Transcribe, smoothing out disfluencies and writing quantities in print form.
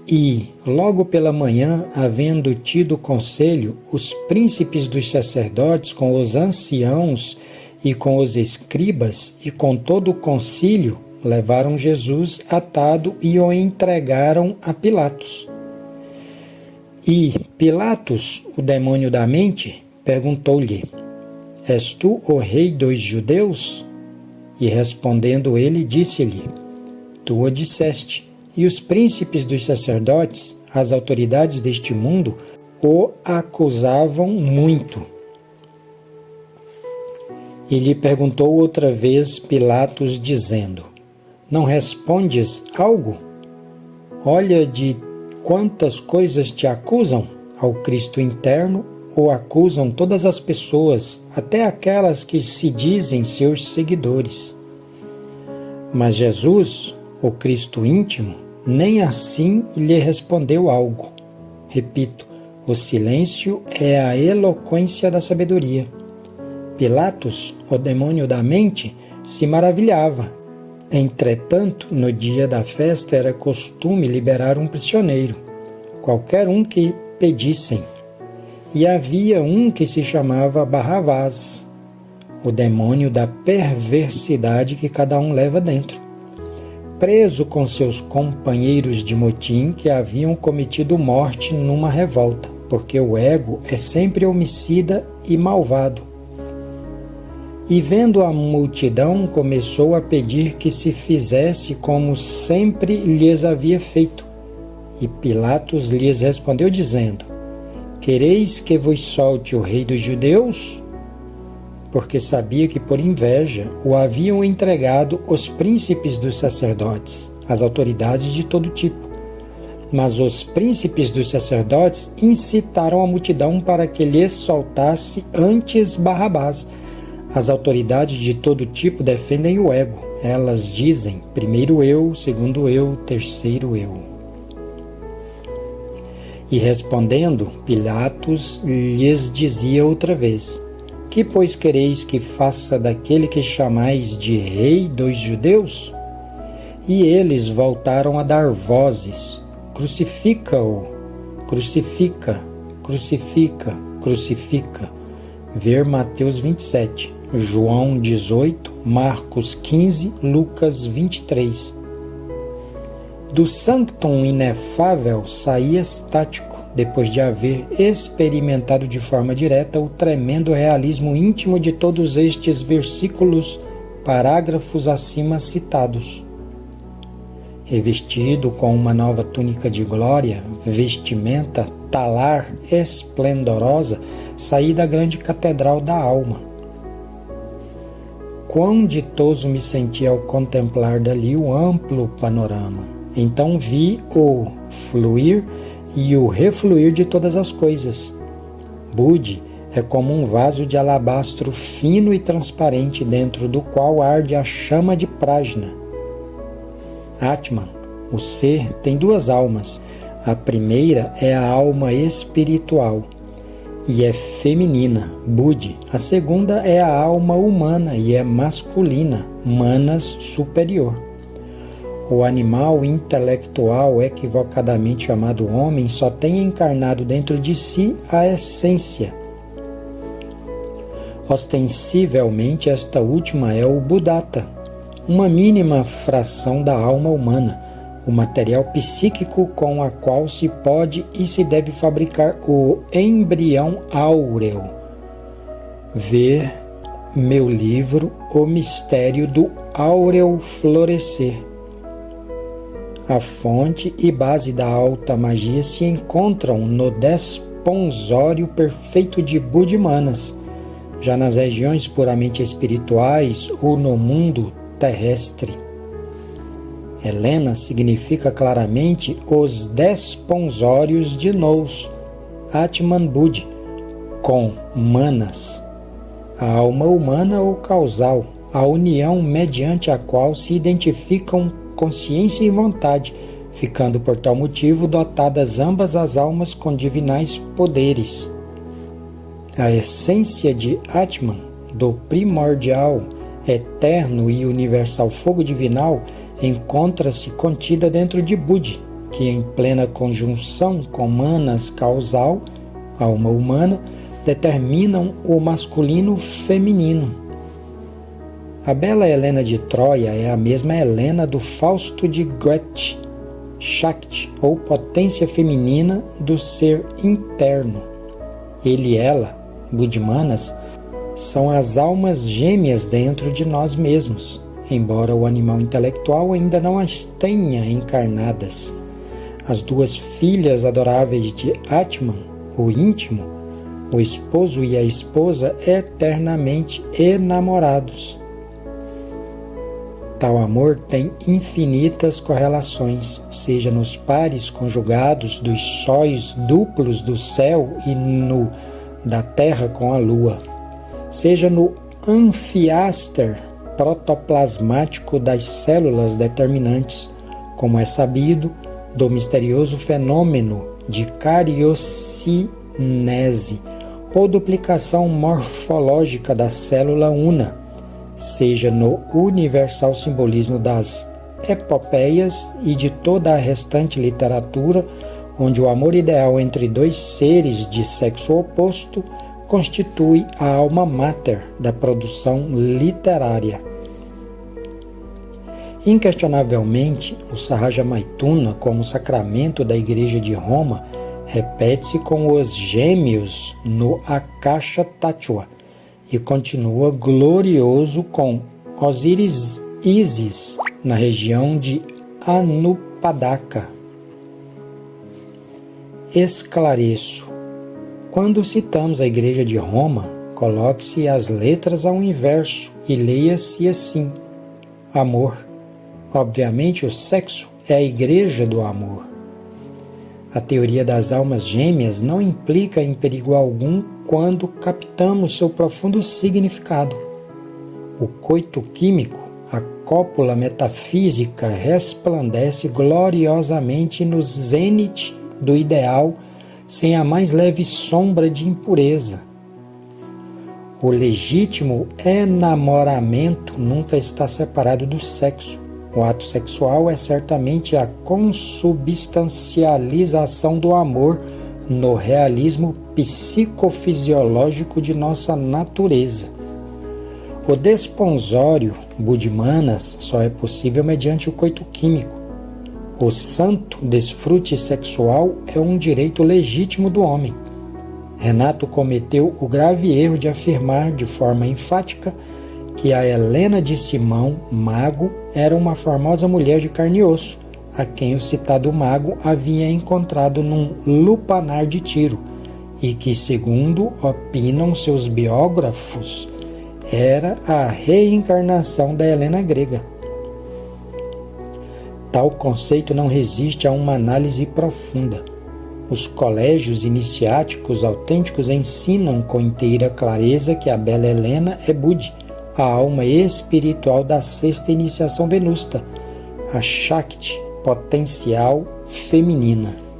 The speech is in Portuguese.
E, logo pela manhã, havendo tido conselho, os príncipes dos sacerdotes com os anciãos e com os escribas e com todo o concílio, levaram Jesus atado e o entregaram a Pilatos. E Pilatos, o demônio da mente, perguntou-lhe: És tu o rei dos judeus? E respondendo ele, disse-lhe: Tu o disseste. E os príncipes dos sacerdotes, as autoridades deste mundo, o acusavam muito. E lhe perguntou outra vez Pilatos, dizendo: Não respondes algo? Olha de quantas coisas te acusam. Ao Cristo interno o acusam todas as pessoas, até aquelas que se dizem seus seguidores. Mas Jesus, o Cristo íntimo, nem assim lhe respondeu algo. Repito, o silêncio é a eloquência da sabedoria. Pilatos, o demônio da mente, se maravilhava. Entretanto, no dia da festa era costume liberar um prisioneiro, qualquer um que pedissem. E havia um que se chamava Barrabás, o demônio da perversidade que cada um leva dentro. Preso com seus companheiros de motim que haviam cometido morte numa revolta, porque o ego é sempre homicida e malvado. E vendo a multidão, começou a pedir que se fizesse como sempre lhes havia feito. E Pilatos lhes respondeu dizendo: Quereis que vos solte o rei dos judeus? Porque sabia que por inveja o haviam entregado os príncipes dos sacerdotes, as autoridades de todo tipo. Mas os príncipes dos sacerdotes incitaram a multidão para que lhes soltasse antes Barrabás. As autoridades de todo tipo defendem o ego. Elas dizem: primeiro eu, segundo eu, terceiro eu. E respondendo, Pilatos lhes dizia outra vez: Que, pois, quereis que faça daquele que chamais de rei dos judeus? E eles voltaram a dar vozes: Crucifica-o, crucifica, crucifica, crucifica. Ver Mateus 27, João 18, Marcos 15, Lucas 23. Do sanctum inefável saía estático, depois de haver experimentado de forma direta o tremendo realismo íntimo de todos estes versículos, parágrafos acima citados. Revestido com uma nova túnica de glória, vestimenta talar esplendorosa, saí da grande catedral da alma. Quão ditoso me senti ao contemplar dali o amplo panorama. Então vi o fluir e o refluir de todas as coisas. Budi é como um vaso de alabastro fino e transparente, dentro do qual arde a chama de Prajna. Atman, o ser, tem duas almas. A primeira é a alma espiritual e é feminina, Budi. A segunda é a alma humana e é masculina, Manas superior. O animal intelectual, equivocadamente chamado homem, só tem encarnado dentro de si a essência. Ostensivelmente, esta última é o Buddhata, uma mínima fração da alma humana, o material psíquico com a qual se pode e se deve fabricar o embrião áureo. Ver meu livro O Mistério do Áureo Florescer. A fonte e base da alta magia se encontram no desponsório perfeito de Budimanas, já nas regiões puramente espirituais ou no mundo terrestre. Helena significa claramente os desponsórios de Nous, Atman Budi, com Manas, a alma humana ou causal, a união mediante a qual se identificam consciência e vontade, ficando por tal motivo dotadas ambas as almas com divinais poderes. A essência de Atman, do primordial, eterno e universal fogo divinal, encontra-se contida dentro de Budi, que em plena conjunção com manas causal, alma humana, determinam o masculino feminino. A bela Helena de Troia é a mesma Helena do Fausto de Goethe, Shakti, ou potência feminina do ser interno. Ele e ela, Budimanas, são as almas gêmeas dentro de nós mesmos, embora o animal intelectual ainda não as tenha encarnadas. As duas filhas adoráveis de Atman, o íntimo, o esposo e a esposa eternamente enamorados. Tal amor tem infinitas correlações, seja nos pares conjugados dos sóis duplos do céu e no da terra com a lua, seja no anfiáster protoplasmático das células determinantes, como é sabido do misterioso fenômeno de cariocinese, ou duplicação morfológica da célula una, seja no universal simbolismo das epopeias e de toda a restante literatura, onde o amor ideal entre dois seres de sexo oposto constitui a alma mater da produção literária. Inquestionavelmente, o Sahaja Maituna, como sacramento da Igreja de Roma, repete-se com os gêmeos no Akasha Tattva e continua glorioso com Osíris Ísis na região de Anupadaka. Esclareço. Quando citamos a Igreja de Roma, coloque-se as letras ao inverso e leia-se assim: amor. Obviamente, o sexo é a Igreja do amor. A teoria das almas gêmeas não implica em perigo algum quando captamos seu profundo significado. O coito químico, a cópula metafísica, resplandece gloriosamente no zênite do ideal, sem a mais leve sombra de impureza. O legítimo enamoramento nunca está separado do sexo. O ato sexual é certamente a consubstancialização do amor no realismo psicofisiológico de nossa natureza. O desponsório Budimanas só é possível mediante o coito químico. O santo desfrute sexual é um direito legítimo do homem. Renato cometeu o grave erro de afirmar de forma enfática que a Helena de Simão, mago, era uma formosa mulher de carne e osso, a quem o citado mago havia encontrado num lupanar de Tiro, e que, segundo opinam seus biógrafos, era a reencarnação da Helena grega. Tal conceito não resiste a uma análise profunda. Os colégios iniciáticos autênticos ensinam com inteira clareza que a bela Helena é Budi, a alma espiritual da sexta iniciação venusta, a Shakti potencial feminina.